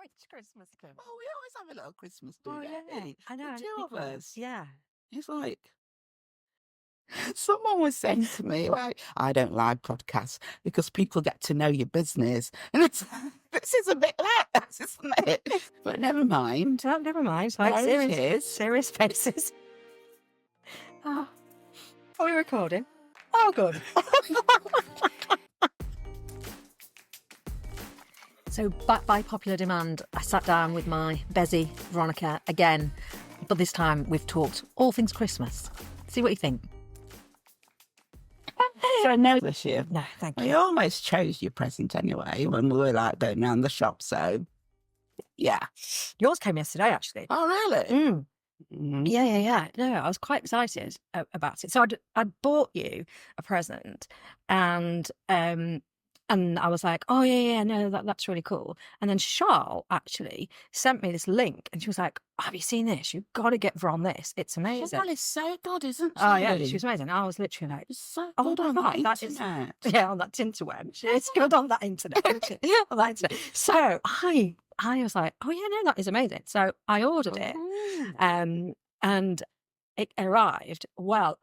Which Christmas do? Oh, we always have a little Christmas do, Oh, don't yeah. we? I know. The two of us. Yeah. It's like, someone was saying to me, like, I don't like podcasts because people get to know your business. And it's, this is a bit like that, isn't it? But never mind. Well, never mind. It's like There it is. serious faces. Oh. Are we recording? Oh, good. So, back by popular demand, I sat down with my Debi, Veronica, again, but this time we've talked all things Christmas. See what you think. So no this year. No, thank We you. almost chose your present anyway when we were like going around the shop. So, yeah. Yours came yesterday, actually. Oh, really? Mm. Yeah. No, I was quite excited about it. So I'd bought you a present, and I was like, oh yeah, no, that's really cool. And then Charles actually sent me this link, and she was like, have you seen this? You've got to get Veron this. It's amazing. Chanel is so good, isn't she? Oh yeah, she was amazing. I was literally like, She's so oh good on my the God, that is- internet. yeah, on that tinterweb. It's good on that internet. On that internet. So I was like, oh yeah, no, that is amazing. So I ordered it, Ooh. and it arrived. Well,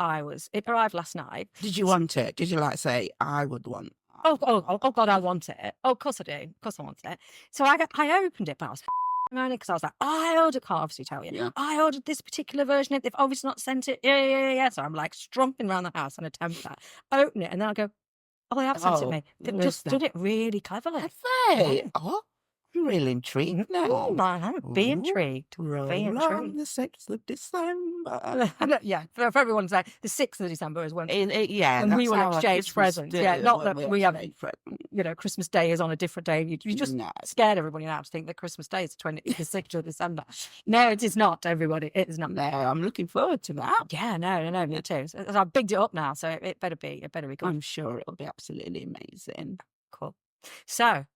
it arrived last night. Did you want it? Did you like say, I would want? Oh God, I want it. Oh, of course I do. Of course I want it. So I opened it, but I was because I was like, I ordered, can't obviously tell you. Yeah. I ordered this particular version. They've obviously not sent it. Yeah. So I'm like strumping around the house on a temper. Open it, and then I go, oh, they have sent it to me. They've where's just that? done it really cleverly. Have they? Oh, I'm really intrigued now. Oh, man, be Ooh. intrigued. Roll Be on intrigued. the 6th of December. Yeah, for everyone's like, the 6th of December is when Yeah, when we that's will our exchange Christmas presents. day, Yeah, not when that we have, exchange presents. you know, Christmas Day is on a different day. You just No. scared everybody now to think that Christmas Day is the 6th of December. No, it is not, everybody. It is not. No, I'm looking forward to that. Yeah, no, me too. So I've bigged it up now, so it better be good. I'm sure it'll be absolutely amazing. Cool. So,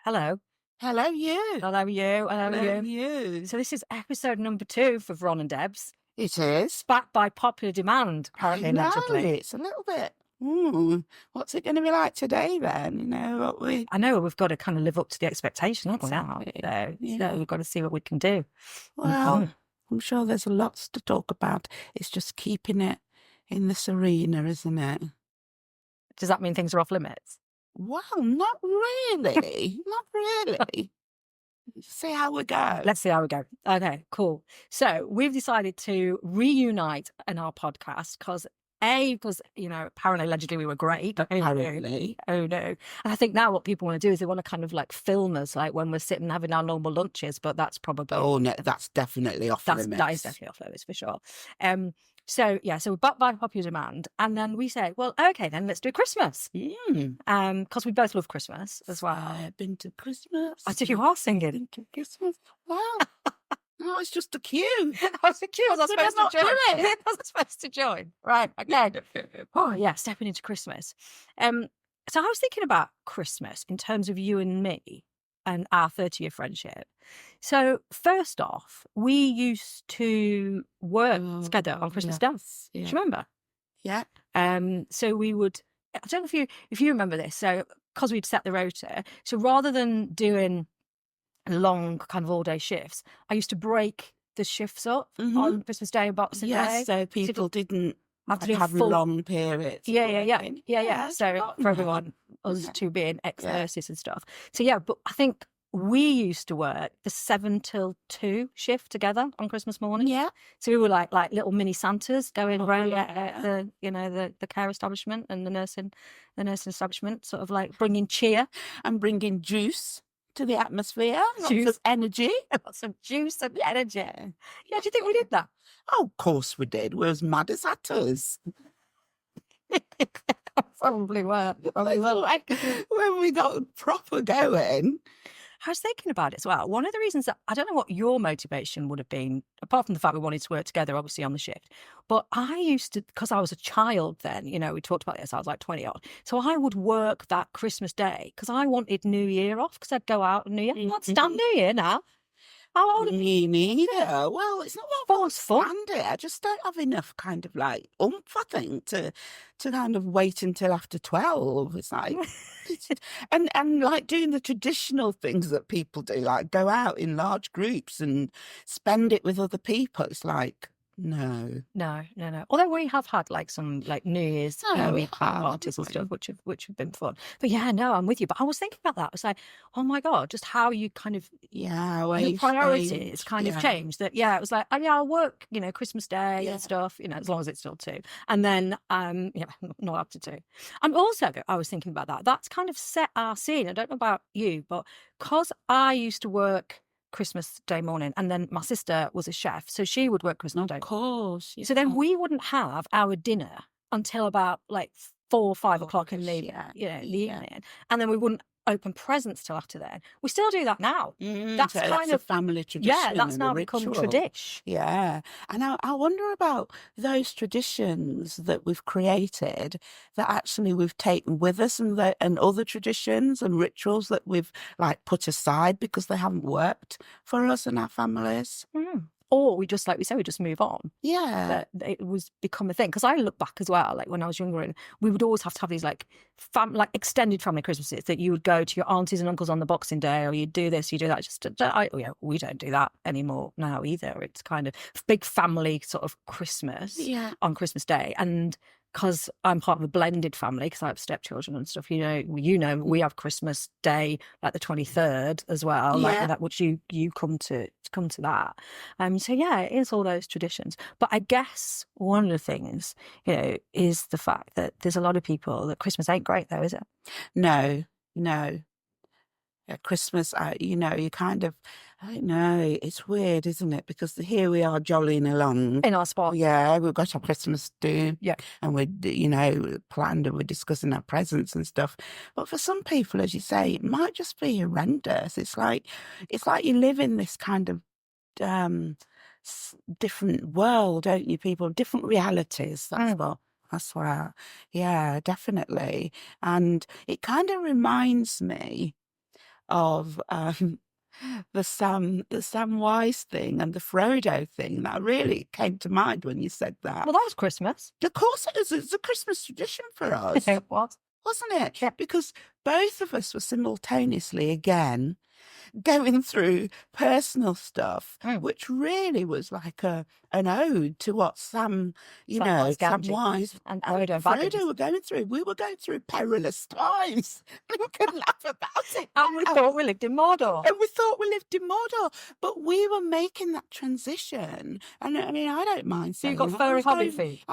hello. Hello, you. Hello, you. Hello, you. So this is episode number 2 for Veron and Debs. It is. Backed by popular demand, apparently, I know, allegedly. it's a little bit. What's it going to be like today then? You know, what we. I know we've got to kind of live up to the expectation, haven't we? Exactly. So Yeah. we've got to see what we can do. Well, I'm sure there's lots to talk about. It's just keeping it in this arena, isn't it? Does that mean things are off limits? Well, not really. Not really. See how we go. Let's see how we go. Okay, cool. So we've decided to reunite in our podcast because, you know, apparently, allegedly, we were great. Apparently. Oh, no. And I think now what people want to do is they want to kind of like film us, like when we're sitting having our normal lunches, but that's probably... Oh, no, that's definitely off limits. That is definitely off limits for sure. So we're backed by popular demand, and then we say, well, okay, then let's do Christmas. Because we both love Christmas as well. I've been to Christmas. I think you are singing. Been to Christmas. Wow. No, it's just a cue. Was it cute? Was I supposed to join? it? Was I supposed to join? Right, okay. Oh, yeah, stepping into Christmas. So I was thinking about Christmas in terms of you and me and our 30-year friendship. So first off, we used to work together on Christmas Day. Yeah. Do you remember? Yeah. So we would, I don't know if you remember this. So because we'd set the rota, so rather than doing long kind of all day shifts, I used to break the shifts up on Christmas Day and Boxing Day. Yes, so people didn't have to do have full long periods. Yeah. So for everyone, us two being ex-nurses and stuff. So yeah, but I think we used to work the 7 till 2 shift together on Christmas morning. Yeah. So we were like little mini Santas going around the care establishment and the nursing establishment, sort of like bringing cheer and bringing juice to the atmosphere. Juice. Lots of energy. Lots of juice and energy. Yeah, do you think we did that? Oh, of course we did. We're as mad as hatters. Probably were. Like, when we got proper going. I was thinking about it as well. One of the reasons that I don't know what your motivation would have been, apart from the fact we wanted to work together, obviously on the shift. But I used to, because I was a child then, you know, we talked about this, I was like 20 odd. So I would work that Christmas Day because I wanted New Year off because I'd go out on New Year. Not stand New Year now. How old are Me neither. Well, it's not that I can't Forceful. stand it. I just don't have enough kind of like oomph, I think, to kind of wait until after 12. It's like and like doing the traditional things that people do, like go out in large groups and spend it with other people. It's like, no. No. Although we have had like some like New Year's No, we Eve have, parties and haven't stuff, which have been fun. But yeah, no, I'm with you. But I was thinking about that. I was like, oh my God, just how you kind of yeah, the we've priorities changed. kind of Yeah. changed. That yeah, it was like, oh yeah, I'll work, Christmas Day Yeah. and stuff, as long as it's still 2. And then not up to 2. And also I was thinking about that. That's kind of set our scene. I don't know about you, but because I used to work Christmas Day morning, and then my sister was a chef, so she would work Christmas Day. Of course. So then we wouldn't have our dinner until about like 4 or 5 o'clock in the Yeah. the evening, and then we wouldn't open presents till after then. We still do that now. That's So kind that's a of family tradition. yeah, that's and a now become ritual. tradition. Yeah. And I wonder about those traditions that we've created that actually we've taken with us, and other traditions and rituals that we've like put aside because they haven't worked for us and our families. Or we just, like we say, we just move on. Yeah. That it was become a thing. Because I look back as well, like when I was younger, and we would always have to have these like extended family Christmases that you would go to your aunties and uncles on the Boxing Day, or you'd do this, you do that. We don't do that anymore now either. It's kind of big family sort of Christmas on Christmas Day. And because I'm part of a blended family, because I have stepchildren and stuff, we have Christmas Day like the 23rd as well, like that, which you come to that. So yeah, it is all those traditions. But I guess one of the things, is the fact that there's a lot of people that Christmas ain't great though, is it? No. At Christmas, you kind of, I don't know, it's weird, isn't it? Because here we are jollying along. In our spot. Yeah, we've got our Christmas do. Yeah. And we're, planned and we're discussing our presents and stuff. But for some people, as you say, it might just be horrendous. It's like you live in this kind of different world, don't you, people? Different realities. That's what, yeah, definitely. And it kind of reminds me of the Samwise thing and the Frodo thing. That really came to mind when you said that. Well, that was Christmas. Of course it is. It's a Christmas tradition for us. It was. Wasn't it? Yeah. Because both of us were simultaneously, again, going through personal stuff, which really was like an ode to what Samwise and Frodo were going through. We were going through perilous times. We could laugh about it. And we thought we lived in Mordor. But we were making that transition. And I mean, I don't mind So saying you got furry hobbit feet.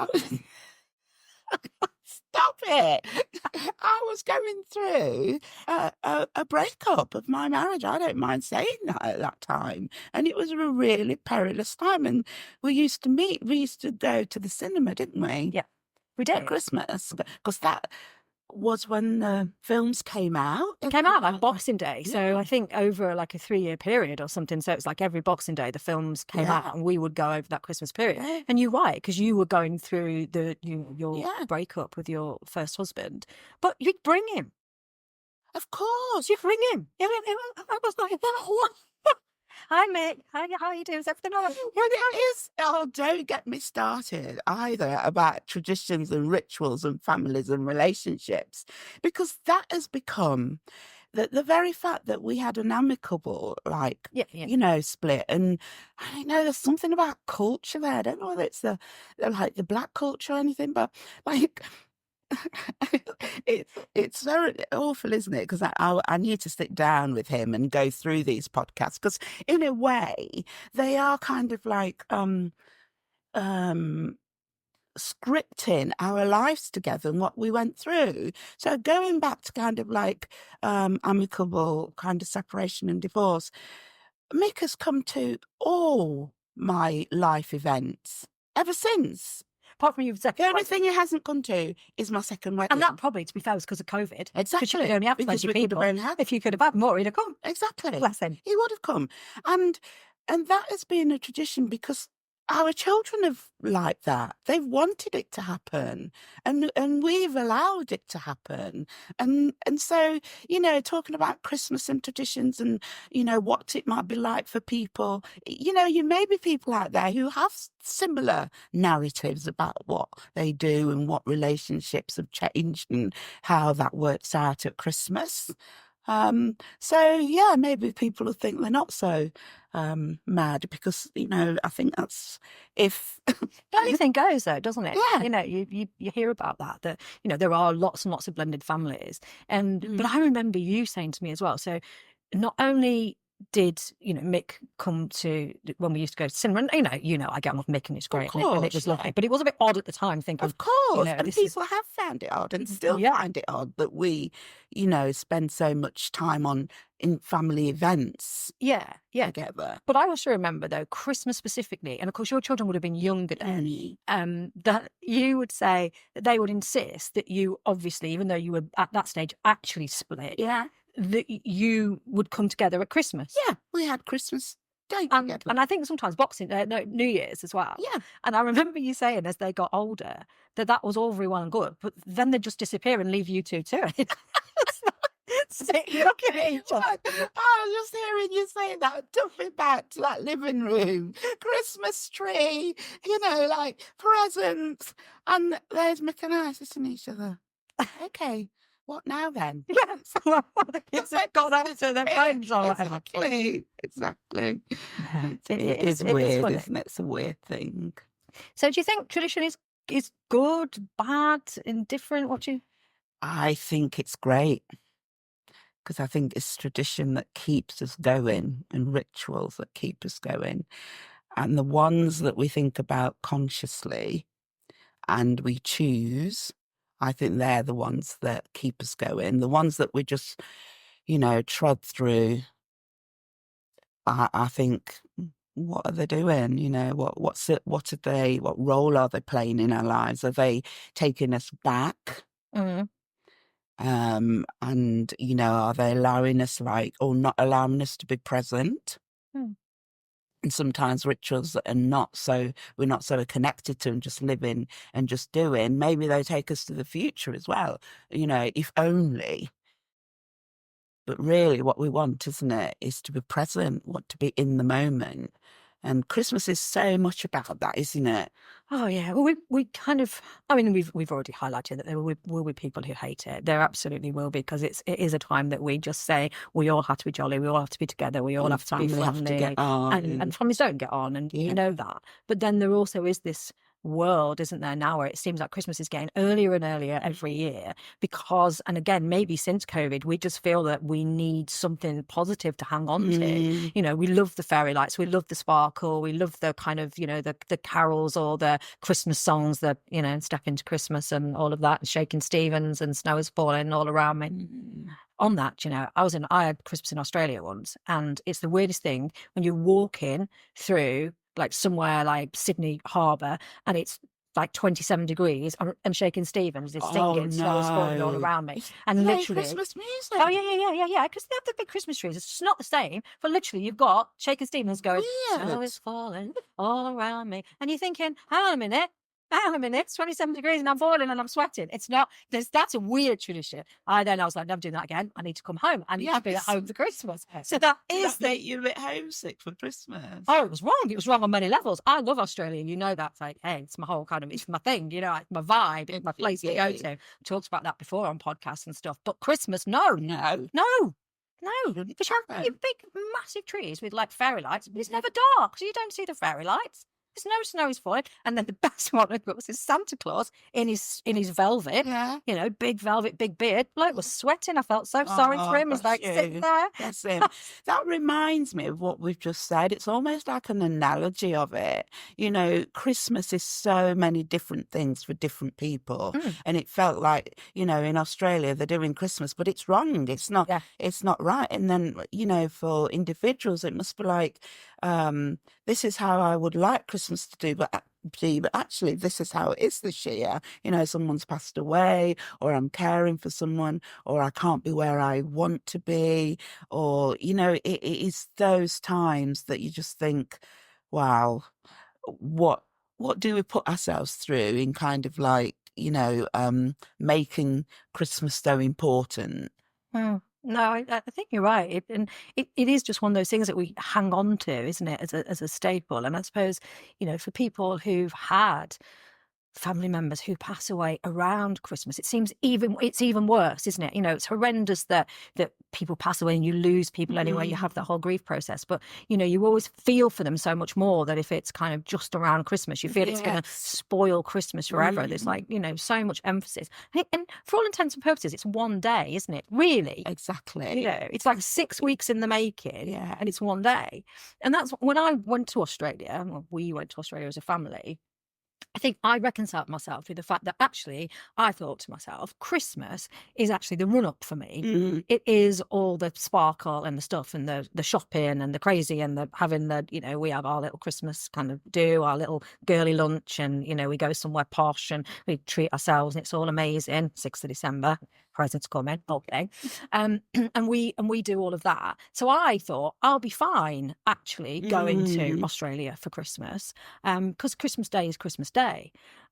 Stop it. I was going through a breakup of my marriage. I don't mind saying that at that time. And it was a really perilous time. And we used to meet. We used to go to the cinema, didn't we? Yeah, we did. At Christmas. Because that was when the films came out. It came out like Boxing Day. So I think over like a 3-year period or something. So it's like every Boxing Day, the films came out, and we would go over that Christmas period. Yeah. And you're right, because you were going through your breakup with your first husband. But you'd bring him. Of course. You'd bring him. I was like, hi, Mick. How are you doing? Is everything all right? Don't get me started either about traditions and rituals and families and relationships, because that has become the very fact that we had an amicable, split. And I don't know, there's something about culture there. I don't know whether it's the black culture or anything, but like... it's very awful, isn't it? Because I need to sit down with him and go through these podcasts, because in a way they are kind of like scripting our lives together and what we went through. So going back to kind of like amicable kind of separation and divorce, Mick has come to all my life events ever since. Apart from your second The only thing he hasn't gone to is my second wedding. And that probably, to be fair, was because of COVID. Exactly. Because you could only have 20 people. If you could have had more, he'd have come. Exactly. Bless him. He would have come. And that has been a tradition, because our children have liked that. They've wanted it to happen, and we've allowed it to happen. And so, talking about Christmas and traditions and, what it might be like for people, you may be people out there who have similar narratives about what they do and what relationships have changed and how that works out at Christmas. So yeah, maybe people will think they're not so mad because, I think that's if Anything goes though, doesn't it? yeah. You hear about that, there are lots and lots of blended families. But Mm. I remember you saying to me as well, so not only did, Mick come to when we used to go to cinema, and I get on with Mick and it's Of great and it course, was yeah. lovely, but it was a bit odd at the time thinking, Of course, and this is people have found it odd and still yeah. find it odd that we, spend so much time in family events Yeah, yeah. together. But I also remember though, Christmas specifically, and of course your children would have been younger then, that you would say that they would insist that you obviously, even though you were at that stage actually split, Yeah. that you would come together at Christmas. Yeah, we had Christmas Day And together. I think sometimes New Year's as well. Yeah. And I remember you saying as they got older that was all very well and good, but then they'd just disappear and leave you two to it. Looking at each other. I was just hearing you say that, took me back to that living room, Christmas tree, like presents, and there's Mick and I kissing each other. Okay, what now then? Yes, well, the kids have gone out to their phones or whatever. Exactly. It It is is weird, funny. isn't it? It's a weird thing. So do you think tradition is good, bad, indifferent? What do you? I think it's great because I think it's tradition that keeps us going and rituals that keep us going. And the ones that we think about consciously and we choose, I think they're the ones that keep us going. The ones that we just, trod through, I think, what are they doing? What role are they playing in our lives? Are they taking us back? Mm. And, are they allowing us or not allowing us to be present? Mm. And sometimes rituals that we're not so connected to and just living and just doing, maybe they take us to the future as well, if only. But really what we want, isn't it, is to be present, want to be in the moment. And Christmas is so much about that, isn't it? Oh yeah, well we kind of, I mean we've already highlighted that there will be people who hate it. There absolutely will be, because it is a time that we just say we all have to be jolly, we all have to be together, we all And have to be family have to friendly, get on. and families don't get on, and you Yeah. know that. But then there also is this world, isn't there, now where it seems like Christmas is getting earlier and earlier every year because, and again maybe since COVID, we just feel that we need something positive to hang on to. We love the fairy lights, we love the sparkle, we love the kind of the carols or the Christmas songs that Step Into Christmas and all of that, and Shaking Stevens and Snow Is Falling all around me. On that, I had Christmas in Australia once, and it's the weirdest thing when you're walking through like somewhere like Sydney Harbour and it's like 27 degrees and Shaking Stevens is singing Snow Is Falling all around me, and literally Christmas music. oh yeah, because they have the big Christmas trees. It's just not the same, but literally you've got Shaking Stevens going Snow Is Falling all around me, and you're thinking, hang on a minute, it's 27 degrees and I'm falling and I'm sweating. It's not, that's a weird tradition. I was like, never doing that again. I need to come home. I need to be at home for Christmas. So that is That make you a bit homesick for Christmas. Oh, it was wrong. It was wrong on many levels. I love Australia. You know that. It's like, hey, it's my whole it's my thing. It's my vibe. It's my place to go to. I talked about that before on podcasts and stuff. But Christmas, no. Because you have big, massive trees with like fairy lights, but it's never dark, so you don't see the fairy lights. There's no snow is falling. And then the best one of course is Santa Claus in his velvet, big velvet, big beard. Bloke was sweating. I felt so sorry for him. He's like sitting there. That's him. That reminds me of what we've just said. It's almost like an analogy of it. Christmas is so many different things for different people. And it felt like, in Australia they're doing Christmas, but it's wrong. It's not it's not right. And then, for individuals it must be like, this is how I would like Christmas to do, but actually this is how it is this year. Someone's passed away, or I'm caring for someone, or I can't be where I want to be, or it is those times that you just think, wow, what do we put ourselves through in kind of like, making Christmas so important. No, I think you're right. It is just one of those things that we hang on to, isn't it, as a staple? And I suppose, for people who've had family members who pass away around Christmas, it's even worse, isn't it? It's horrendous that people pass away and you lose people anyway. You have that whole grief process, but you always feel for them so much more that if it's kind of just around Christmas, you feel it's going to spoil Christmas forever. There's like so much emphasis, and for all intents and purposes, it's one day, isn't it? Really, Exactly. it's like 6 weeks in the making, and it's one day. And that's when I went to Australia. Well, we went to Australia as a family. I think I reconciled myself with the fact that actually I thought to myself, Christmas is actually the run up for me. It is all the sparkle and the stuff and the shopping and the crazy and the having we have our little Christmas kind of our little girly lunch, and we go somewhere posh and we treat ourselves and it's all amazing. 6th of December, presents coming, okay. and we do all of that. So I thought I'll be fine actually going to Australia for Christmas, because Christmas Day is Christmas Day.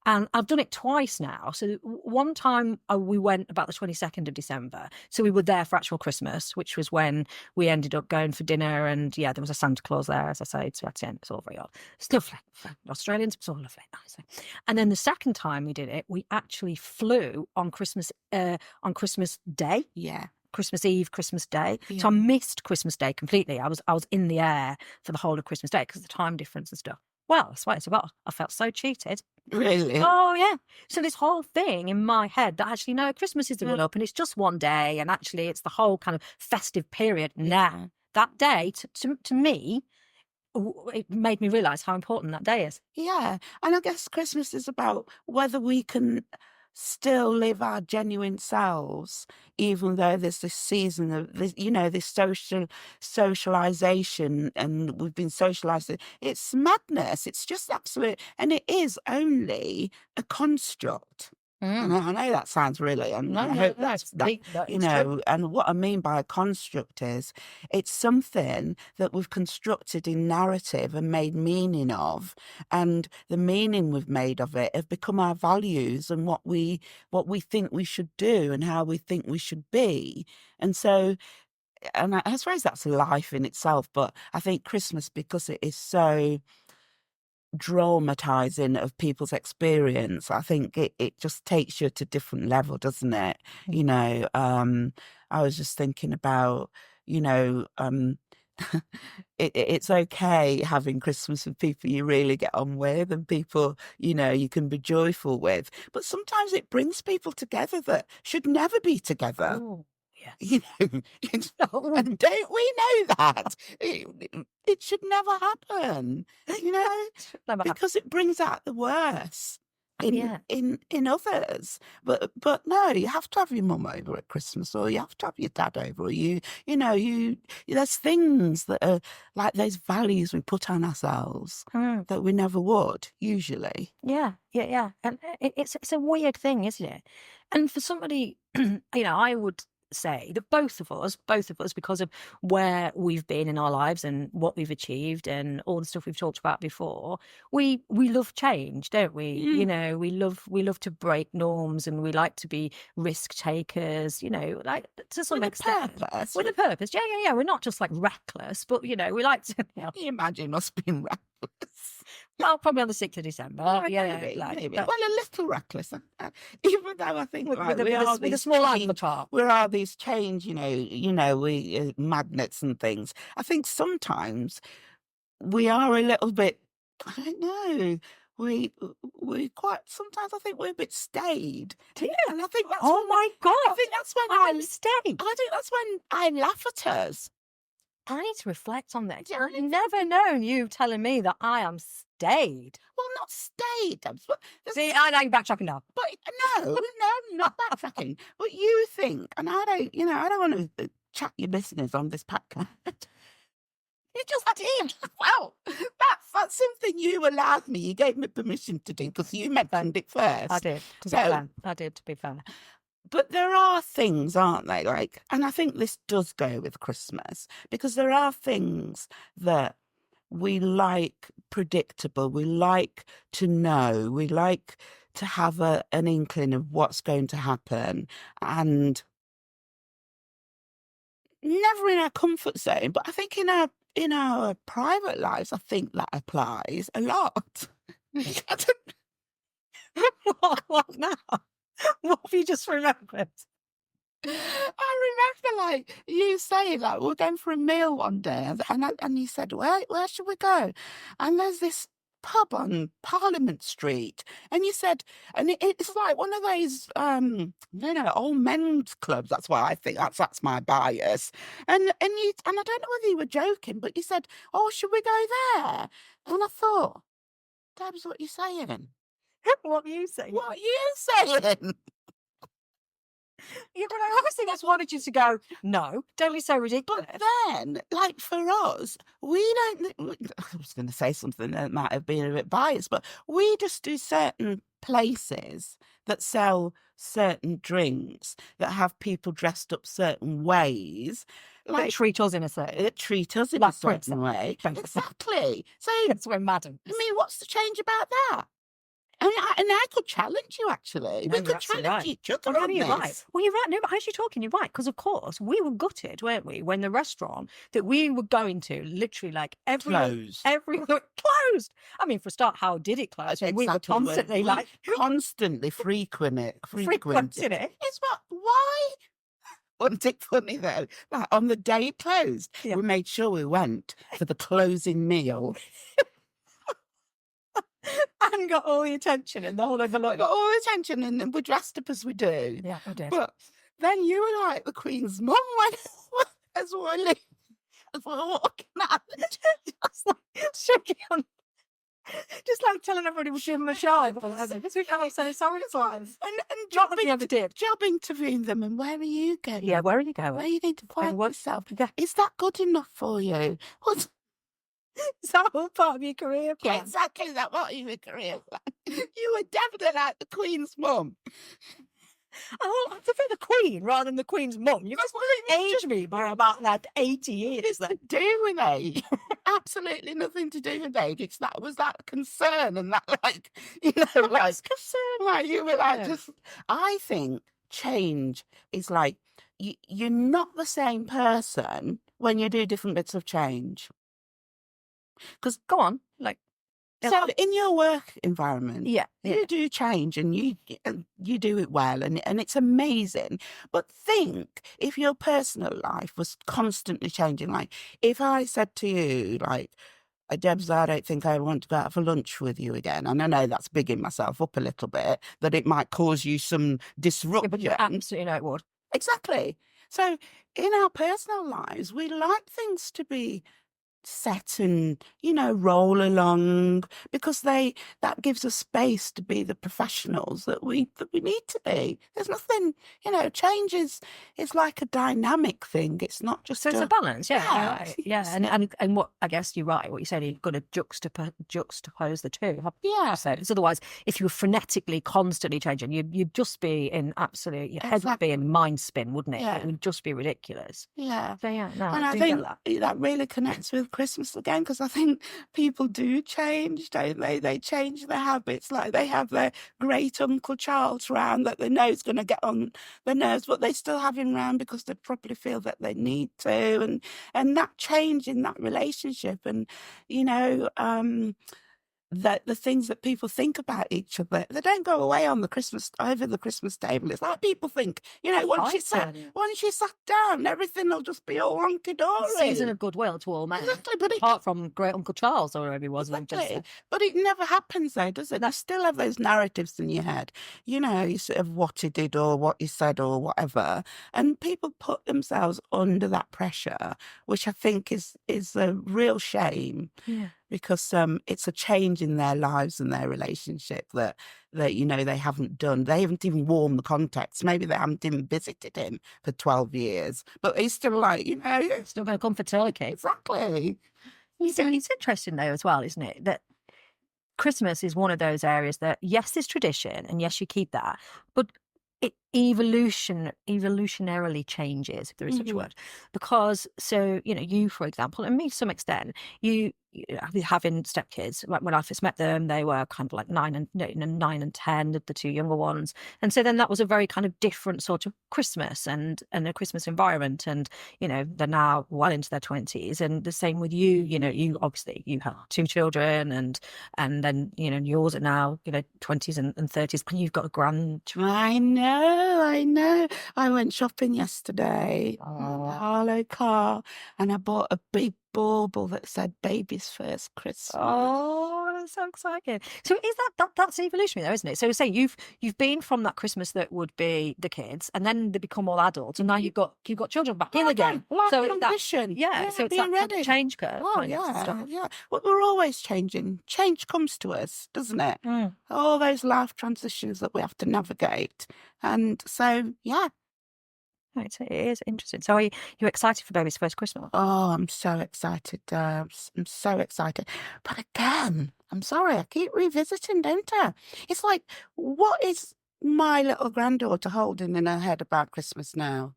And I've done it twice now. So one time we went about the 22nd of December. So we were there for actual Christmas, which was when we ended up going for dinner. And there was a Santa Claus there, as I say. So it's all very odd. Stuff like for Australians, it's all lovely, honestly. And then the second time we did it, we actually flew on Christmas Day. Yeah. Christmas Eve, Christmas Day. So I missed Christmas Day completely. I was in the air for the whole of Christmas Day because of the time difference and stuff. Well, I swear to God, I felt so cheated. Really? Oh, yeah. So this whole thing in my head that actually, no, Christmas is the run up and it's just one day, and actually it's the whole kind of festive period. Nah, that day, to me, it made me realise how important that day is. Yeah. And I guess Christmas is about whether we can still live our genuine selves, even though there's this season of this, this socialization, and we've been socialized. It's madness. It's just absolute, and it is only a construct. And I know that sounds really, and I hope that's true. and what I mean by a construct is it's something that we've constructed in narrative and made meaning of, and the meaning we've made of it have become our values and what we think we should do and how we think we should be. And so, and I suppose that's life in itself, but I think Christmas, because it is so dramatizing of people's experience, I think it just takes you to a different level, doesn't it? I was just thinking about, it's okay having Christmas with people you really get on with and people, you can be joyful with. But sometimes it brings people together that should never be together. Oh, yes. And don't we know that? It should never happen, because it brings out the worst in others. But no, you have to have your mum over at Christmas, or you have to have your dad over, or there's things that are like those values we put on ourselves that we never would usually. Yeah. And it's a weird thing, isn't it? And for somebody, I would say that both of us, because of where we've been in our lives and what we've achieved and all the stuff we've talked about before, we love change, don't we? We love to break norms, and we like to be risk takers, like to some extent. With a purpose. Yeah. We're not just like reckless, but we like to. Can you imagine us being reckless? Well, probably on the 6th of December. Maybe. Well, a little reckless. Even though I think with a small eye on the top. We are these change, we magnets and things. I think sometimes we are a little bit, I don't know, we quite, sometimes I think we're a bit staid. Yeah. And I think that's my God. I think that's when I'm staid. I think that's when I laugh at us. I need to reflect on that. I've never known you telling me that I am staid. Well, not staid. See, I know you're backtracking now. But no, not backtracking. But you think, and I don't want to chat your business on this podcast. You just did. Well, that's something you allowed me. You gave me permission to do because you mentioned it first. I did. I did, to be fair. But there are things, aren't they? Like, and I think this does go with Christmas, because there are things that we like predictable. We like to know. We like to have an inkling of what's going to happen, and never in our comfort zone. But I think in our private lives, I think that applies a lot. I What now? What have you just remembered? remember, like, you saying, like, we're going for a meal one day, and you said, where should we go? And there's this pub on Parliament Street, and you said, and it's like one of those, old men's clubs. That's why I think that's my bias. And I don't know whether you were joking, but you said, oh, should we go there? And I thought, Debs, what you saying? What were you saying? What you saying? Yeah, but I obviously just wanted you to go, no, don't be so ridiculous. But then, like, for us, we don't. I was going to say something that might have been a bit biased, but we just do certain places that sell certain drinks that have people dressed up certain ways. Like, treat us in a certain, treat us in like a certain way. Exactly. So, that's we're madam. I mean, what's the change about that? And I could challenge you, actually. No, We you're could absolutely challenge right. each other Well, on you're this. right. Well, you're right. No, but as you're talking, you're right. Because, of course, we were gutted, weren't we, when the restaurant that we were going to, literally, like, Closed. closed. I mean, for a start, how did it close? Exactly. We were constantly, like... Constantly frequenting it. frequenting it. It's what, why? Wasn't it funny, though? Like, on the day it closed, Yeah. we made sure we went for the closing meal. And got all the attention and the whole We got all the attention, and we're dressed up as we do. Yeah, we did. But then you were like the Queen's mum as we're walking out. Just like shaking on, just like telling everybody we'll give them a shower. This week I'm so sorry for us. And job interviewing them, and where are you going? Yeah, where are you going? Where you need to find what- yourself. Yeah. Is that good enough for you? What's Is that all part of your career plan? exactly that what you were career plan? You were definitely like the Queen's mum. Oh, I prefer the Queen rather than the Queen's mum. You just aged me by about like 80 years. It's to do with age. Absolutely nothing to do with age. It's that was that concern and that, like, you know, like concern. Like, you were like, Yeah. just. I think change is like you're not the same person when you do different bits of change. Because Go on, like. so in your work environment, Yeah. you do change, and you do it well, and it's amazing. But think if your personal life was constantly changing. Like, if I said to you, like, Debs, I don't think I want to go out for lunch with you again. And I know that's bigging myself up a little bit, that it might cause you some disruption. Yeah, but you absolutely know it would. Exactly. So in our personal lives, we like things to be set and, roll along, because that gives us space to be the professionals that we need to be. There's nothing, change is like a dynamic thing. It's not just So it's a balance, yeah. Yeah, And what, I guess you're right, what you said, you've got to juxtapose the two. Yeah. So otherwise, if you were frenetically, constantly changing, you'd just be in absolute, your head would be in mind spin, wouldn't it? Yeah. It would just be ridiculous. Yeah. So yeah, no, And I I do think get that really connects with Christmas again, because I think people do change, don't they? They change their habits. Like, they have their great Uncle Charles round that they know is going to get on their nerves, but they still have him round because they probably feel that they need to. And that change in that relationship, and, that the things that people think about each other, they don't go away on over the Christmas table. It's like people think, once you sat down, everything will just be all hunky dory. season of goodwill to all men. Exactly, but Apart from great Uncle Charles or whoever he was. exactly. But it never happens, though, does it? You still have those narratives in your head, you sort of what he did or what he said or whatever, and people put themselves under that pressure, which I think is a real shame. Yeah. Because it's a change in their lives and their relationship that they haven't done. They haven't even warmed the context. Maybe they haven't even visited him for 12 years, but he's still like, Still going to come for turkey. Exactly. It's interesting though as well, isn't it, that Christmas is one of those areas that, yes, there's tradition and yes, you keep that, but evolutionarily changes, if there is such a word, because you, for example, and me to some extent, you having stepkids, when I first met them, they were kind of like 9 and 10, the two younger ones, and so then that was a very kind of different sort of Christmas and a Christmas environment, and they're now well into their 20s, and the same with you. You obviously you have two children, and then yours are now 20s and 30s, and you've got a grandchild. I know. I went shopping yesterday in the Harlow car, and I bought a big bauble that said "Baby's First Christmas." Oh, that's so exciting! So is that's evolutionary, though, isn't it? So say you've been from that Christmas that would be the kids, and then they become all adults, and now you've got children back in again. So ambition. So it's that kind of change curve. Oh yeah. Well, we're always changing. Change comes to us, doesn't it? All those life transitions that we have to navigate, and so yeah. Right, it is interesting. So are you excited for Baby's first Christmas? Oh, I'm so excited, Debs. I'm so excited. But again, I'm sorry, I keep revisiting, don't I? It's like, what is my little granddaughter holding in her head about Christmas now?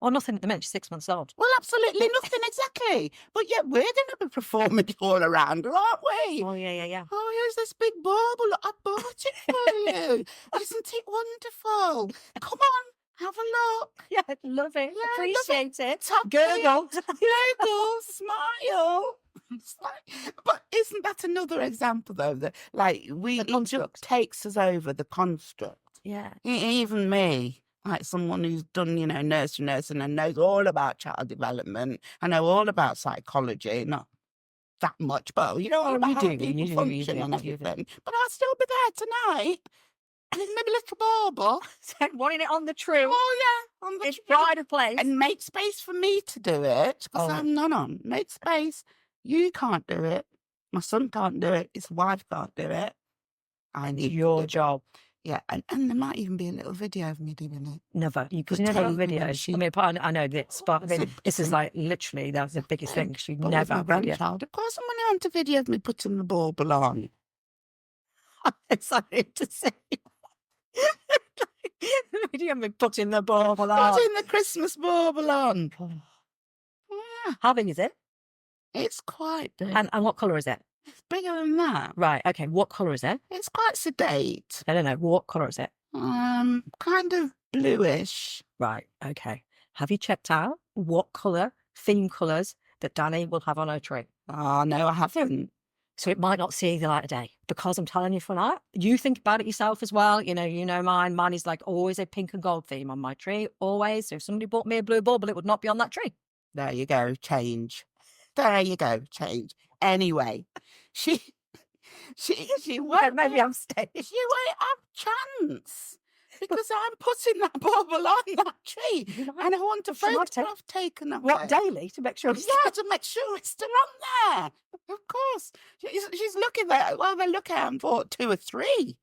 Or nothing at the minute, she's 6 months old. Well, absolutely nothing, exactly. But yet we're going to be performing it all around her, aren't we? Oh, yeah. Oh, here's this big bauble. Look, I bought it for you. Isn't it wonderful? Come on. Have a look. Yeah, love it. Yeah, appreciate it. Top Gurgle. Gurgle, smile. But isn't that another example, though, that it just takes us over, the construct? Yeah. Even me, like someone who's done, nursery nursing and knows all about child development. I know all about psychology, not that much, but all about how people function and everything. But I'll still be there tonight. And maybe a little bauble. Wanting it on the tree. Oh, yeah. On the it's pride of place. And make space for me to do it. Because I'm not on. Make space. You can't do it. My son can't do it. His wife can't do it. I need your job. Yeah. And there might even be a little video of me doing it. Never. Because you never have videos. I know this, but this is like literally, that's the biggest thing. She never have grandchild. Of course, I'm going to want a video of me putting the bauble on. I'm excited to see. Video of me putting the bauble on. Putting the Christmas bauble on. Yeah. How big is it? It's quite big. And what colour is it? It's bigger than that. Right, okay. What colour is it? It's quite sedate. I don't know. What colour is it? Kind of bluish. Right, okay. Have you checked out what colour, theme colours, that Danny will have on her tree? Oh, no, I haven't. So it might not see the light of day, because I'm telling you for that. You think about it yourself as well. You know mine. Mine is like always a pink and gold theme on my tree. Always. So if somebody bought me a blue bauble, it would not be on that tree. There you go. Change. There you go. Change. Anyway, she won't. Maybe I'm staying. She won't have chance. Because I'm putting that bauble on that tree, and I want a photograph taken of it. What, daily, to make sure it's to make sure it's still on there. Of course. She's looking there. Well, they look at and bought 2 or 3.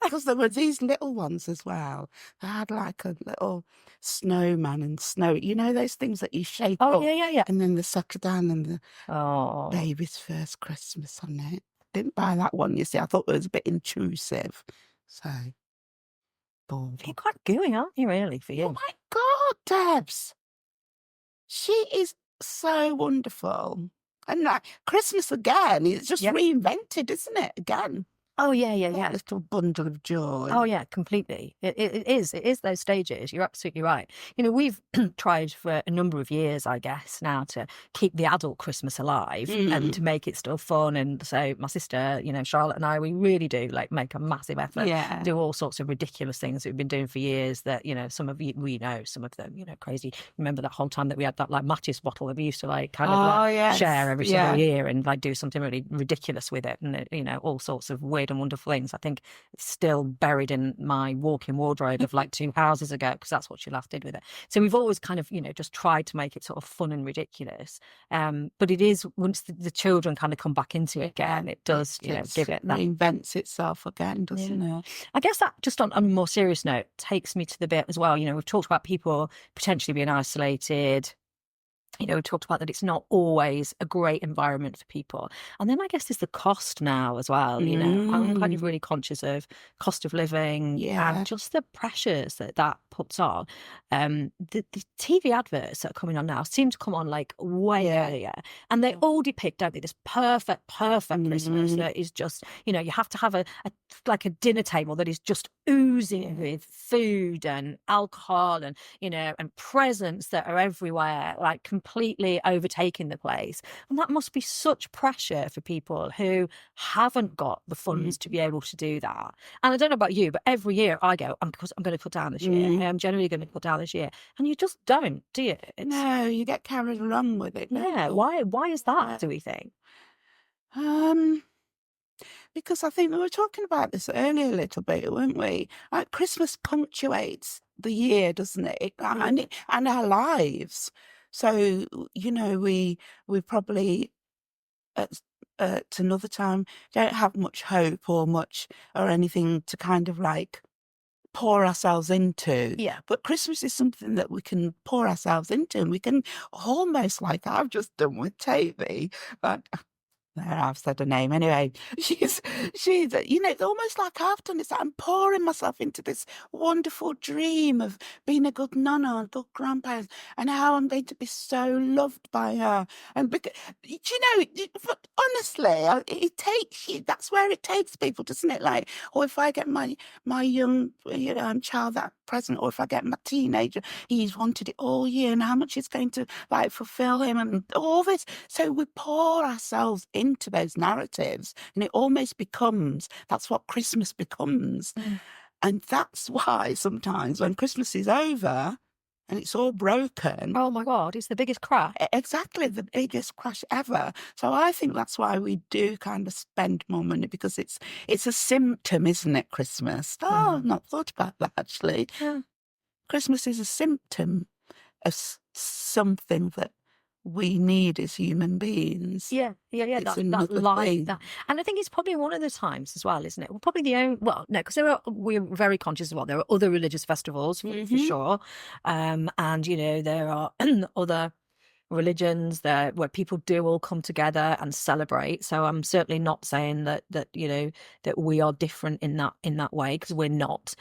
Because there were these little ones as well. They had like a little snowman and snow. You know those things that you shake up? Yeah. And then they settle down and the Baby's First Christmas on it. Didn't buy that one, you see. I thought it was a bit intrusive. So... You're quite gooey, aren't you, really, for you? Oh, my God, Debs. She is so wonderful. And Christmas again, it's just reinvented, isn't it, again? Oh, yeah. A little bundle of joy. Oh, yeah, completely. It is those stages. You're absolutely right. We've tried for a number of years, I guess, now to keep the adult Christmas alive and to make it still fun. And so my sister, Charlotte and I, we really do make a massive effort. Yeah. Do all sorts of ridiculous things that we've been doing for years that, some of you, we know some of them, crazy. Remember that whole time that we had that Mattis bottle that we used to share every single year and do something really ridiculous with it, and, all sorts of weird and wonderful things. I think it's still buried in my walk-in wardrobe of 2 houses ago, because that's what she last did with it. So we've always kind of just tried to make it sort of fun and ridiculous, but it is, once the children kind of come back into it again, it does give it that, reinvents itself again, doesn't it? I guess that, just on a more serious note, takes me to the bit as well, we've talked about people potentially being isolated, we talked about that it's not always a great environment for people. And then I guess there's the cost now as well. I'm kind of Mm, really conscious of cost of living and yeah, just the pressures that puts on. The TV adverts that are coming on now seem to come on like way yeah. earlier, and they all depict, don't they, this perfect Christmas Mm, that is just, you have to have like a dinner table that is just oozing yeah. with food and alcohol and and presents that are everywhere, like completely overtaking the place. And that must be such pressure for people who haven't got the Mm, funds to be able to do that. And I don't know about you, but every year I go, because I'm going to cut down this year. mm. I'm generally going to cut down this year. And you just don't, do you? No, you get carried along with it, don't Yeah. you? Why is that, Yeah. do we think? Um, because I think we were talking about this earlier a little bit, weren't we? Like Christmas punctuates the year, doesn't it? And our lives. So, we probably at another time don't have much hope or much or anything to kind of like pour ourselves into. Yeah. But Christmas is something that we can pour ourselves into, and we can almost, like I've just done with Toby, but there, I've said her name anyway. She's it's almost like I've done. It's like I'm pouring myself into this wonderful dream of being a good nonna and good grandparents, and how I'm going to be so loved by her. And because, but honestly, it takes you. That's where it takes people, doesn't it? Like, or if I get my young child that present, or if I get my teenager, he's wanted it all year, and how much it's going to like fulfill him, and all this. So we pour ourselves into those narratives, and it almost becomes, that's what Christmas becomes. Mm. And that's why sometimes when Christmas is over and it's all broken, Oh my God, it's the biggest crash. exactly the biggest crash ever. So I think that's why we do kind of spend more money, because it's a symptom, isn't it, Christmas? Oh, I've not thought about that actually. Yeah. Christmas is a symptom of something that we need as human beings. Yeah, yeah, yeah. It's That another light, thing. and I think it's probably one of the times as well, isn't it? Well, probably the only. Well, no, because we're very conscious of what there are other religious festivals for Mhm. sure, and there are other religions that where people do all come together and celebrate. So I'm certainly not saying that we are different in that way, because we're not.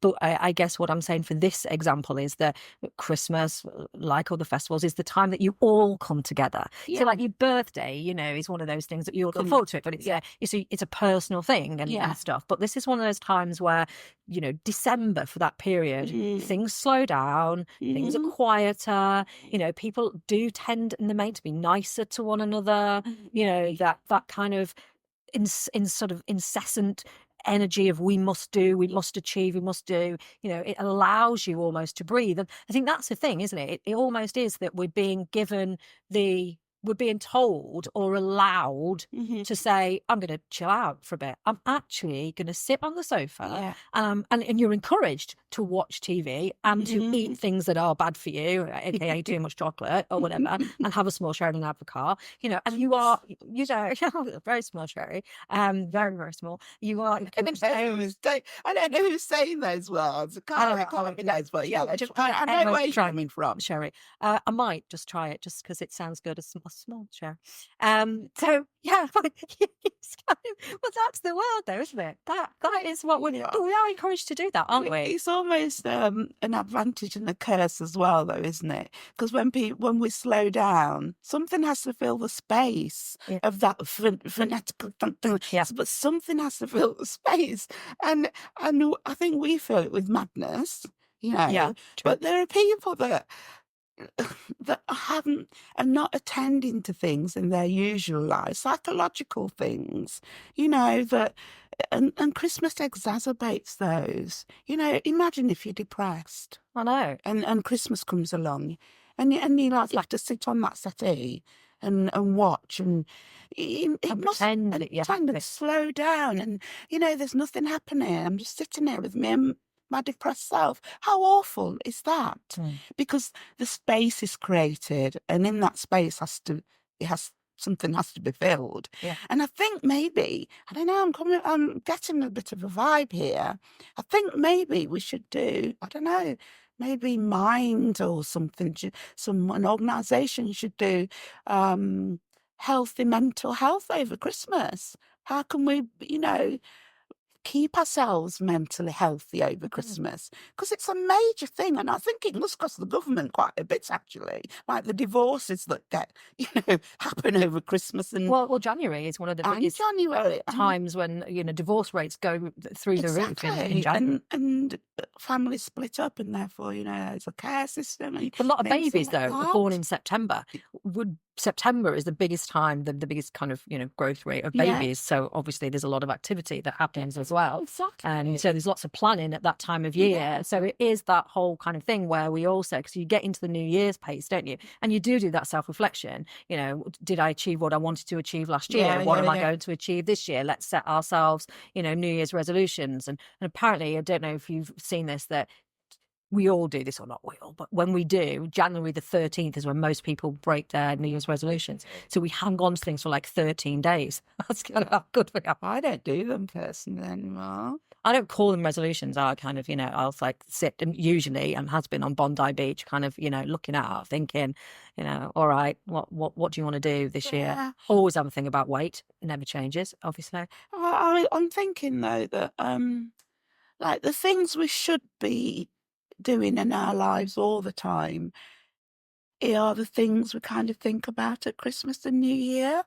But I guess what I'm saying for this example is that Christmas, like all the festivals, is the time that you all come together. So Yeah. like your birthday, is one of those things that you all look forward to it, but it's a personal thing and, Yeah. and stuff. But this is one of those times where December, for that period, Mm. things slow down, things are Mhm. quieter. People do tend in the main to be nicer to one another. That kind of in sort of incessant energy of we must do, we must achieve, we must do. It allows you almost to breathe. And I think that's the thing, isn't it? It almost is that we're being told or allowed Mhm. to say, I'm going to chill out for a bit. I'm actually going to sit on the sofa, Yeah. and you're encouraged to watch TV and to eat Mhm. things that are bad for you, aka too much chocolate or whatever, and have a small share in an avocado. And you are, very small cherry, very, very small. You are. I don't know who's saying those words. I can't remember those, but yeah, I know where you're coming from. Sherry. I might just try it just because it sounds good. A small share. So yeah, it's well, that's the world, though, isn't it? That is what but we are encouraged to do that, aren't we? It's almost an advantage and a curse as well, though, isn't it? Because when we slow down, something has to fill the space Yeah. of that phonetical thing. Yeah. But something has to fill the space, and I think we fill it with madness, Yeah. True. But there are people that are not attending to things in their usual life, psychological things, that and Christmas exacerbates those. Imagine if you're depressed I know. and Christmas comes along, and you like have to sit on that settee and watch, and it must pretend that you have pretend and to. slow down, and there's nothing happening. I'm just sitting here with me and my depressed self. How awful is that? Because the space is created, and in that space something has to be filled. Yeah. And I think maybe, I don't know, I'm getting a bit of a vibe here. I think maybe we should do, I don't know, maybe Mind or something, an organisation should do healthy mental health over Christmas. How can we, keep ourselves mentally healthy over Christmas? Because it's a major thing, and I think it must cost the government quite a bit, actually. Like the divorces that get, happen over Christmas and Well, January is one of the biggest January times when divorce rates go through the roof in January. and families split up, and therefore, there's a care system. And A lot of things babies, like though, are that. born in September. September is the biggest time, the biggest kind of growth rate of babies. So obviously there's a lot of activity that happens as well. Exactly. And so there's lots of planning at that time of year. Yeah. So it is that whole kind of thing where we also, because you get into the New Year's pace, don't you? And you do that self-reflection. Did I achieve what I wanted to achieve last year? Yeah, What am I yeah. going to achieve this year? Let's set ourselves, New Year's resolutions. And apparently, I don't know if you've seen this, that we all do this, or not we all, but when we do, January the 13th is when most people break their New Year's resolutions. So we hang on to things for like 13 days. That's kind of how good we are. I don't do them personally anymore. I don't call them resolutions. I kind of, I'll like sit and usually, and has been on Bondi Beach, kind of, looking at it, thinking, all right, what do you want to do this year? Yeah. Always have a thing about weight. Never changes, obviously. I'm thinking though that like the things we should be doing in our lives all the time are the things we kind of think about at Christmas and New Year.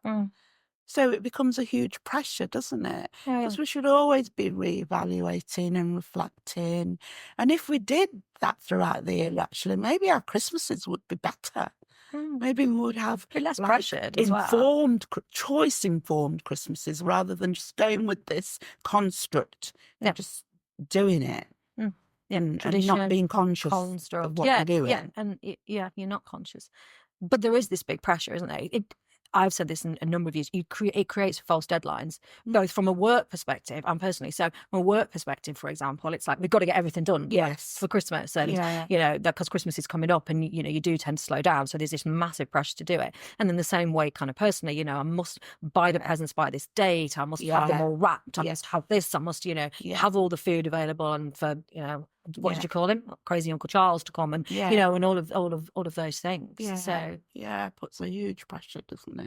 So it becomes a huge pressure, doesn't it? Yeah. Because we should always be reevaluating and reflecting. And if we did that throughout the year, actually, maybe our Christmases would be better. Maybe we would have Be less pressured as well. choice-informed Christmases, rather than just going with this construct and just doing it. And not being conscious of what you're doing. Yeah, and you're not conscious. But there is this big pressure, isn't there? I've said this in a number of years. It creates false deadlines, both from a work perspective and personally. So from a work perspective, for example, it's like we've got to get everything done for Christmas, and because Christmas is coming up, and you do tend to slow down. So there's this massive pressure to do it. And in the same way, kind of personally, I must buy the presents by this date. I must have them all wrapped. I must have this. I must, have all the food available, and for what did you call him? Crazy Uncle Charles to come, and and all of those things. So it puts a huge pressure, doesn't it?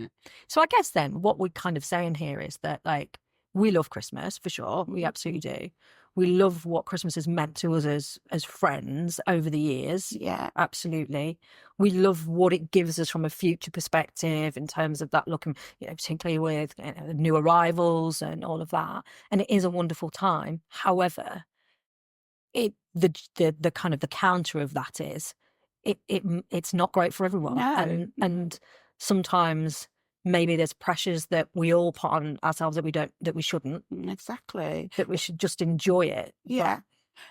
So I guess then what we're kind of saying here is that, like, we love Christmas for sure. We absolutely do. We love what Christmas has meant to us as friends over the years. Yeah, absolutely. We love what it gives us from a future perspective in terms of that looking, particularly with new arrivals and all of that. And it is a wonderful time. However, the kind of the counter of that is it's not great for everyone. No. And sometimes maybe there's pressures that we all put on ourselves that we shouldn't. Exactly. That we should just enjoy it. Yeah.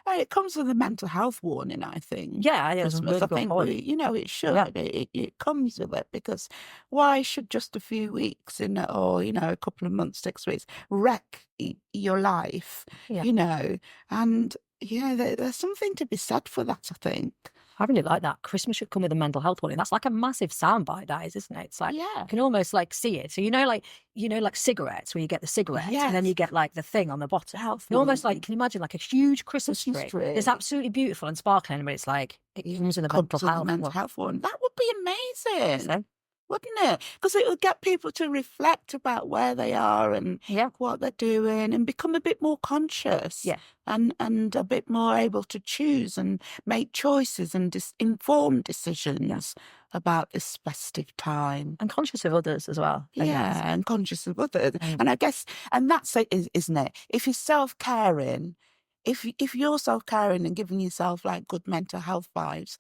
It comes with a mental health warning, I think. Yeah, Christmas, I think it should. Yeah. It comes with it, because why should just a few weeks or a couple of months, 6 weeks wreck your life? And there's something to be said for that, I think. I really like that. Christmas should come with a mental health warning. That's like a massive soundbite, that is, isn't it? It's like, you can almost like see it. So, like cigarettes, where you get the cigarettes and then you get like the thing on the bottom. You almost like, can you imagine like a huge Christmas tree? It's absolutely beautiful and sparkling, but it's like, it comes with a mental health warning. That would be amazing. Wouldn't it? Because it would get people to reflect about where they are and what they're doing, and become a bit more conscious and a bit more able to choose and make choices and informed decisions about this festive time. And conscious of others as well. And conscious of others. And I guess, and that's it, isn't it? If you're self-caring, if you're self-caring and giving yourself like good mental health vibes,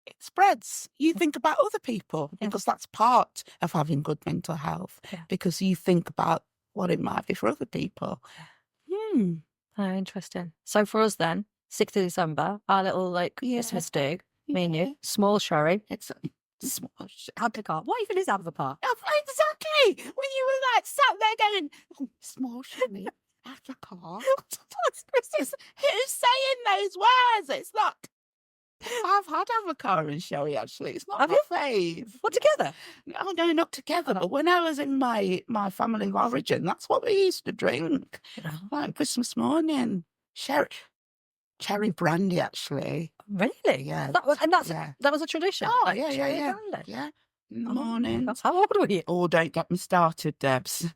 it spreads. You think about other people, because that's part of having good mental health, because you think about what it might be for other people. Oh, interesting. So for us then, 6th of December, our little Christmas do, me and you, small sherry. It's small Advocaat. What even is Advocaat? Exactly. When you were like sat there going, small sherry, Advocaat. Who's saying those words? It's not. I've had avocado and sherry, actually. It's not my fave. What, together? Oh, no, not together. But when I was in my family of origin, that's what we used to drink. Like Christmas morning. Cherry brandy, actually. Really? Yeah. That was, and that's Yeah. that was a tradition. Oh, like, yeah, yeah, cherry yeah. brandy? Yeah. In the Oh my morning. gosh, how old were you? Oh, don't get me started, Debs.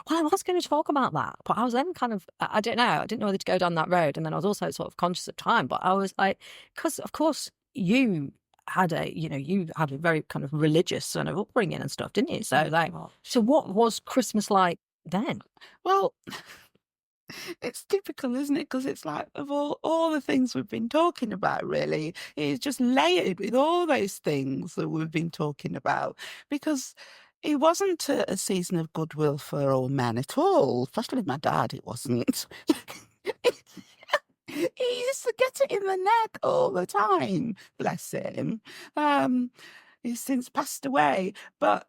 Well, I was going to talk about that, but I was then kind of, I don't know, I didn't know whether to go down that road. And then I was also sort of conscious of time, but I was like, because of course you had you had a very kind of religious sort of upbringing and stuff, didn't you? So like, so what was Christmas like then? Well, it's typical, isn't it? Because it's like, of all the things we've been talking about, really, it's just layered with all those things that we've been talking about. Because it wasn't a season of goodwill for all men at all, especially my dad, it wasn't. He used to get it in the neck all the time, bless him. He's since passed away, but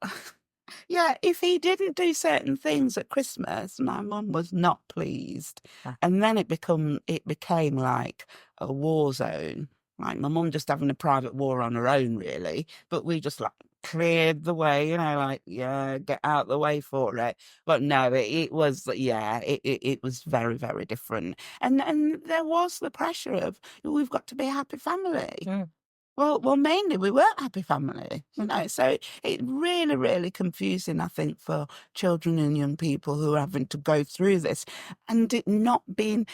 yeah, if he didn't do certain things at Christmas, my mum was not pleased. Ah. And then it became like a war zone. Like my mum just having a private war on her own, really. But we just like cleared the way, like, yeah, get out the way for it. But no, it was, yeah, it was very, very different. And there was the pressure of, we've got to be a happy family. Mm. Well, mainly we weren't happy family, so it's really, really confusing, I think, for children and young people who are having to go through this and it not being,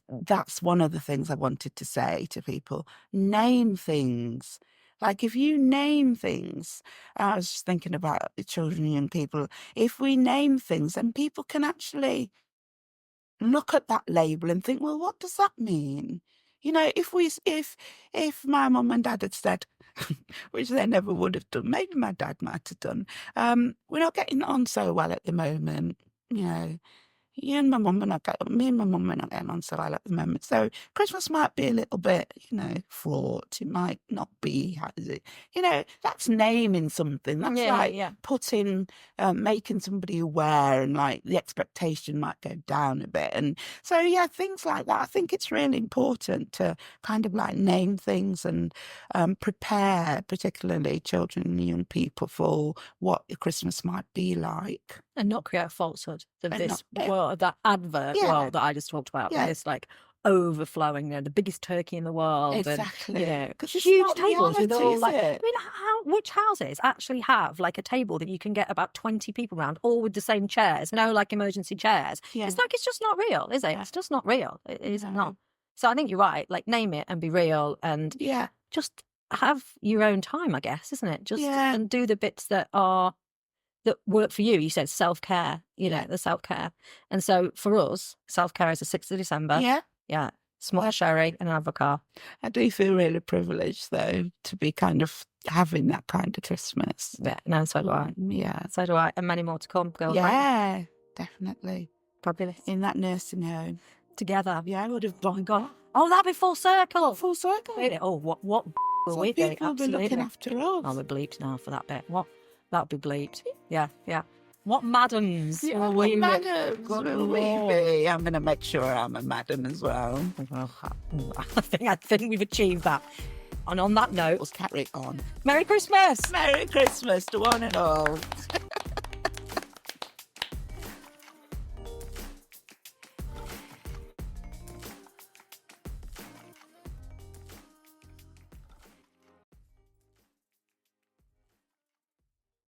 that's one of the things I wanted to say to people, name things. Like if you name things, I was just thinking about the children and young people, if we name things, then people can actually look at that label and think, well, what does that mean? If my mum and dad had said, which they never would have done, maybe my dad might have done, we're not getting on so well at the moment, you and my mum are not getting, me and my mum are not getting on so well at the moment. So Christmas might be a little bit, fraught. It might not be, that's naming something. That's putting, making somebody aware, and like the expectation might go down a bit. And so, yeah, things like that. I think it's really important to kind of like name things and prepare, particularly children and young people, for what Christmas might be like. And not create a falsehood of And this not- world, that advert Yeah. world that I just talked about. Yeah. This like overflowing, the biggest turkey in the world. Exactly. And, 'Cause it's huge not tables with reality, all is like, it? I mean, which houses actually have like a table that you can get about 20 people around, all with the same chairs, no like emergency chairs. Yeah. It's like, it's just not real, is it? Yeah. It's just not real. It is No. not. So I think you're right. Like, name it and be real, and Yeah. just have your own time, I guess, isn't it? Just and do the bits that work for you. You said self-care, the self-care. And so for us, self-care is the 6th of December. Yeah. Yeah. Small sherry and an avocado. I do feel really privileged, though, to be kind of having that kind of Christmas. Yeah, no, so do I. Yeah. So do I. And many more to come, girls. Right? Yeah, definitely. Fabulous. In that nursing home. Together. Yeah, I would have gone. Oh, that'd be full circle. full circle. Really? Oh, what will So we do? people will be looking after us. Oh, we're bleeped now for that bit. What? That'd be bleeped. Yeah, yeah. What madams will we be? Madams will we be? I'm going to make sure I'm a madam as well. I think we've achieved that. And on that note, Let's carry on. Merry Christmas! Merry Christmas to one and all.